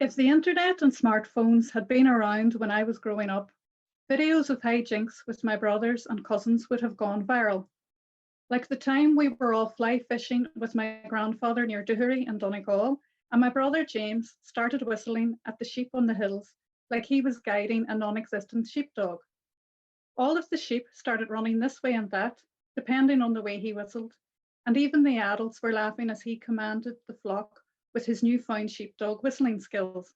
If the internet and smartphones had been around when I was growing up, videos of hijinks with my brothers and cousins would have gone viral. Like the time we were all fly fishing with my grandfather near Derry in Donegal, and my brother James started whistling at the sheep on the hills like he was guiding a non-existent sheepdog. All of the sheep started running this way and that, depending on the way he whistled, and even the adults were laughing as he commanded the flock with his newfound sheepdog whistling skills.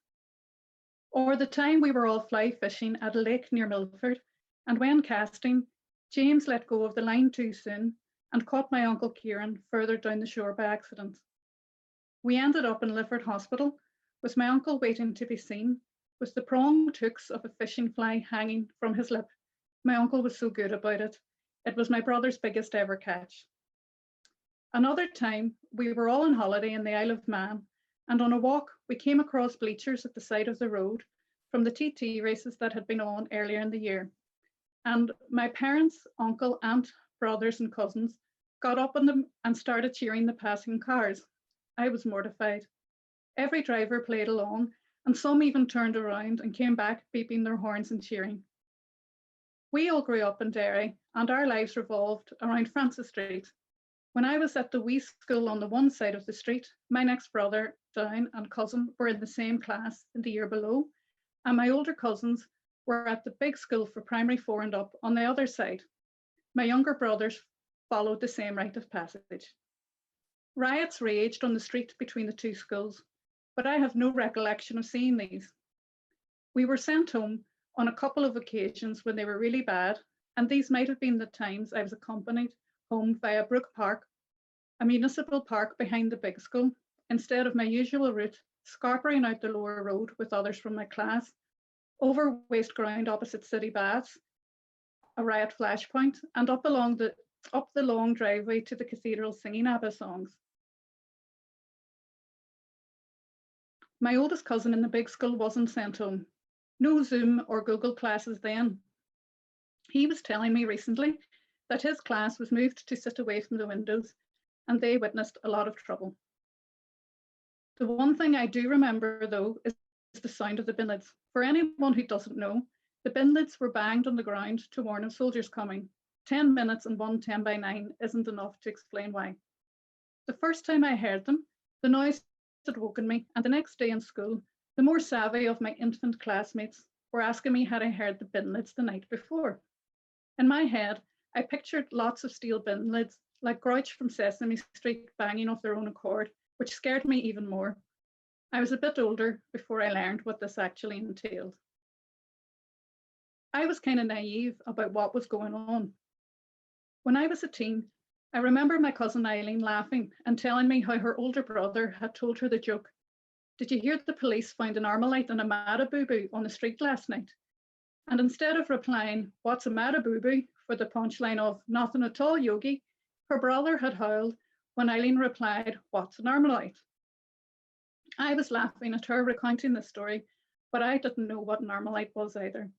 Or the time we were all fly fishing at a lake near Milford, and when casting, James let go of the line too soon and caught my Uncle Kieran further down the shore by accident. We ended up in Lifford Hospital, with my uncle waiting to be seen, with the pronged hooks of a fishing fly hanging from his lip. My uncle was so good about it. It was my brother's biggest ever catch. Another time, we were all on holiday in the Isle of Man, and on a walk, we came across bleachers at the side of the road from the TT races that had been on earlier in the year. And my parents, uncle, aunt, brothers, and cousins got up on them and started cheering the passing cars. I was mortified. Every driver played along, and some even turned around and came back beeping their horns and cheering. We all grew up in Derry, and our lives revolved around Francis Street. When I was at the wee school on the one side of the street, my next brother down and cousin were in the same class in the year below, and my older cousins were at the big school for primary 4 and up on the other side. My younger brothers followed the same rite of passage. Riots raged on the street between the two schools, but I have no recollection of seeing these. We were sent home on a couple of occasions when they were really bad, and these might have been the times I was accompanied home via Brook Park, a municipal park behind the big school, instead of my usual route, scarpering out the lower road with others from my class, over waste ground opposite City Baths, a riot flashpoint, and up the long driveway to the cathedral singing ABBA songs. My oldest cousin in the big school wasn't sent home. No Zoom or Google classes then. He was telling me recently that his class was moved to sit away from the windows, and they witnessed a lot of trouble. The one thing I do remember, though, is the sound of the bin lids. For anyone who doesn't know, the bin lids were banged on the ground to warn of soldiers coming. 10 minutes and 1 10 by 9 isn't enough to explain why. The first time I heard them, the noise had woken me, and the next day in school, the more savvy of my infant classmates were asking me had I heard the bin lids the night before. In my head, I pictured lots of steel bin lids, like Grouch from Sesame Street banging of their own accord, which scared me even more. I was a bit older before I learned what this actually entailed. I was kind of naive about what was going on. When I was a teen, I remember my cousin Eileen laughing and telling me how her older brother had told her the joke. Did you hear the police found an Armalite and a Marabooboo on the street last night? And instead of replying, what's a Marabooboo, for the punchline of nothing at all, Yogi, her brother had howled when Eileen replied, what's an Armalite? I was laughing at her recounting the story, but I didn't know what an Armalite was either.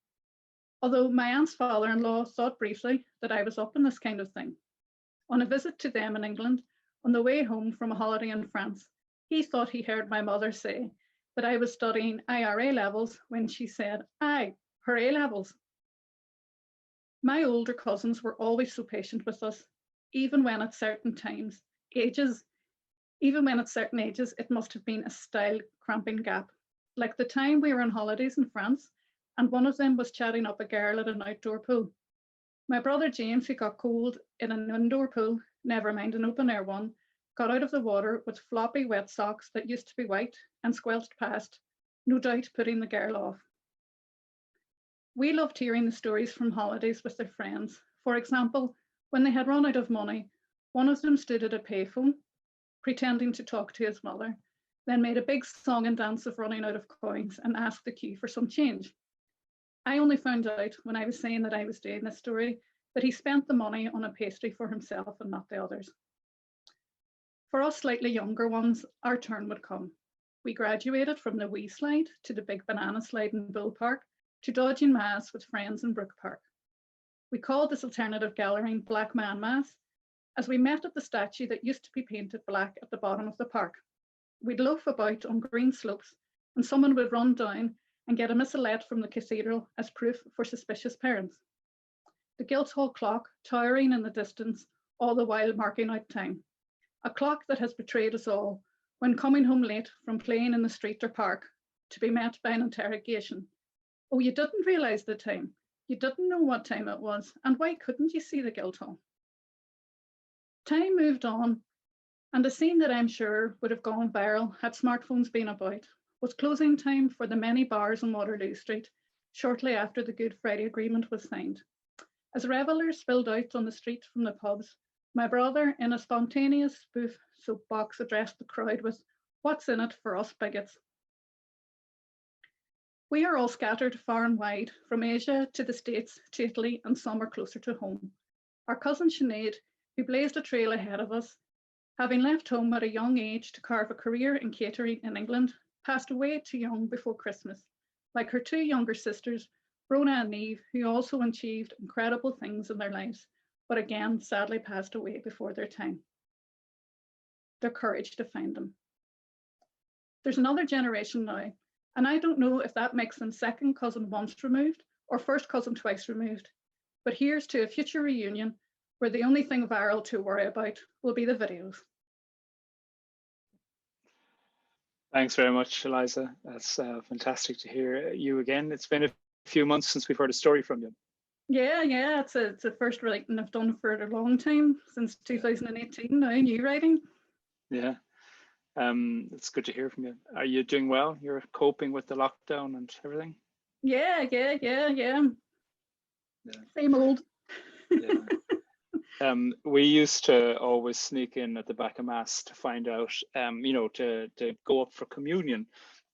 Although my aunt's father-in-law thought briefly that I was up in this kind of thing. On a visit to them in England, on the way home from a holiday in France, he thought he heard my mother say that I was studying IRA levels when she said, aye, her A levels. My older cousins were always so patient with us, even when at certain ages, it must have been a style cramping gap. Like the time we were on holidays in France, and one of them was chatting up a girl at an outdoor pool. My brother James, who got cold in an indoor pool, never mind an open air one, got out of the water with floppy wet socks that used to be white and squelched past, no doubt putting the girl off. We loved hearing the stories from holidays with their friends. For example, when they had run out of money, one of them stood at a payphone, pretending to talk to his mother, then made a big song and dance of running out of coins and asked the queue for some change. I only found out when I was saying that I was doing this story that he spent the money on a pastry for himself and not the others. For us slightly younger ones, our turn would come. We graduated from the wee slide to the big banana slide in Bull Park to dodging mass with friends in Brook Park. We called this alternative gathering Black Man Mass, as we met at the statue that used to be painted black at the bottom of the park. We'd loaf about on green slopes and someone would run down and get a missalette from the cathedral as proof for suspicious parents. The Guildhall clock towering in the distance, all the while marking out time. A clock that has betrayed us all when coming home late from playing in the street or park to be met by an interrogation. Oh, you didn't realise the time. You didn't know what time it was, and why couldn't you see the Guildhall? Time moved on, and a scene that I'm sure would have gone viral had smartphones been about was closing time for the many bars on Waterloo Street shortly after the Good Friday Agreement was signed. As revellers spilled out on the street from the pubs, my brother, in a spontaneous spoof soapbox, addressed the crowd with, "What's in it for us bigots?" We are all scattered far and wide, from Asia to the States to Italy, and some are closer to home. Our cousin Sinead, who blazed a trail ahead of us, having left home at a young age to carve a career in catering in England, passed away too young before Christmas, like her two younger sisters, Rona and Eve, who also achieved incredible things in their lives, but again sadly passed away before their time. Their courage defined them. There's another generation now, and I don't know if that makes them second cousin once removed or first cousin twice removed, but here's to a future reunion where the only thing viral to worry about will be the videos. Thanks very much, Eliza. That's fantastic to hear you again. It's been a few months since we've heard a story from you. Yeah, it's the first writing I've done for a long time, since 2018 now, new writing. Yeah, it's good to hear from you. Are you doing well? You're coping with the lockdown and everything? Yeah. Same old. Yeah. We used to always sneak in at the back of Mass to find out, to go up for communion.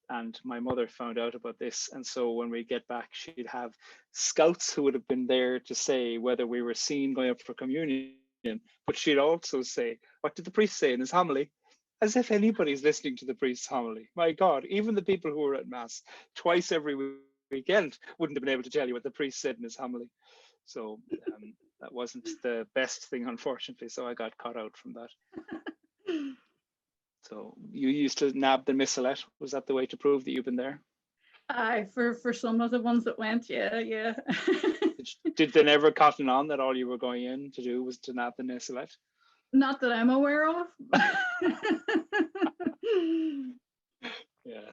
And my mother found out about this. And so when we get back, she'd have scouts who would have been there to say whether we were seen going up for communion. But she'd also say, "What did the priest say in his homily?" As if anybody's listening to the priest's homily. My God, even the people who were at Mass twice every weekend wouldn't have been able to tell you what the priest said in his homily. So that wasn't the best thing, unfortunately. So I got caught out from that. So you used to nab the missalette. Was that the way to prove that you've been there? Aye, for some of the ones that went, yeah. Did they never cotton on that all you were going in to do was to nab the missalette? Not that I'm aware of. Yeah,